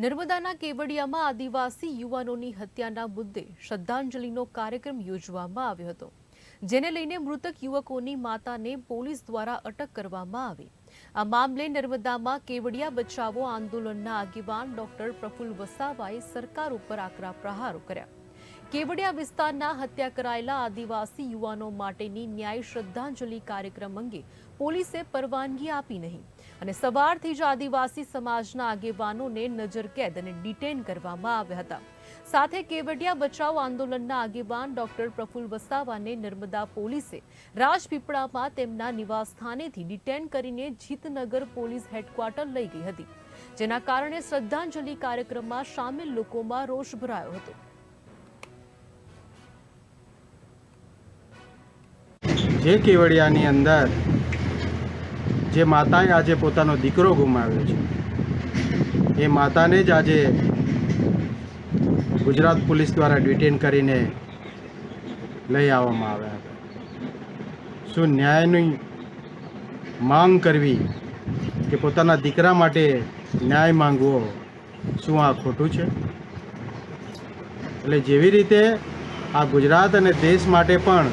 નર્મદાના કેવડિયામાં આદિવાસી યુવાનોની હત્યાના મુદ્દે શ્રદ્ધાંજલિનો કાર્યક્રમ યોજવામાં આવ્યો હતો, જેને લઈને મૃતક યુવકોની માતાને પોલીસ દ્વારા અટક કરવામાં આવી। આ મામલે નર્મદામાં કેવડિયા બચાવો આંદોલનના આગેવાન ડોક્ટર પ્રફુલ્લ વસાવાએ સરકાર ઉપર આકરા પ્રહારો કર્યા। કેવડિયા વિસ્તારના હત્યા કરાયેલા આદિવાસી યુવાનો માટેની ન્યાય શ્રદ્ધાંજલિ કાર્યક્રમ અંગે પોલીસે પરવાનગી આપી નહીં અને સવારથી જ આદિવાસી સમાજના આગેવાનોને નજરકેદ અને ડિટેન કરવામાં આવ્યા હતા। સાથે કેવડિયા બચાવ આંદોલનના આગેવાન ડોક્ટર પ્રફુલ્લ વસાવાને નર્મદા પોલીસે રાજપીપળામાં તેમના નિવાસસ્થાનેથી ડિટેન કરીને જીતનગર પોલીસ હેડક્વાર્ટર લઈ ગઈ હતી, જેના કારણે શ્રદ્ધાંજલિ કાર્યક્રમમાં સામેલ લોકોમાં રોષ ભરાયો હતો। જે કેવડિયાની અંદર જે માતાએ આજે પોતાનો દીકરો ગુમાવ્યો છે, એ માતાને જ આજે ગુજરાત પોલીસ દ્વારા ડિટેન કરીને લઈ આવવામાં આવ્યા હતા। શું ન્યાયની માંગ કરવી કે પોતાના દીકરા માટે ન્યાય માંગવો, શું આ ખોટું છે? એટલે જેવી રીતે આ ગુજરાત અને દેશ માટે પણ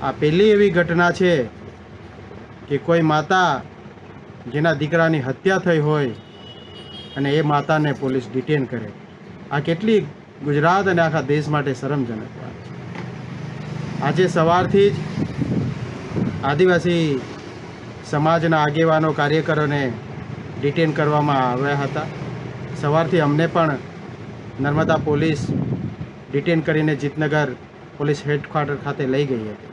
આ પહેલી એવી ઘટના છે કે કોઈ માતા જેના દીકરાની હત્યા થઈ હોય અને એ માતાને પોલીસ ડિટેન કરે। આ કેટલી ગુજરાત અને આખા દેશ માટે શરમજનક વાત છે। આજે સવારથી જ આદિવાસી સમાજના આગેવાનો કાર્યકરોને ડિટેન કરવામાં આવ્યા હતા। સવારથી અમને પણ નર્મદા પોલીસ ડિટેન કરીને જીતનગર પોલીસ હેડક્વાર્ટર ખાતે લઈ ગઈ હતી।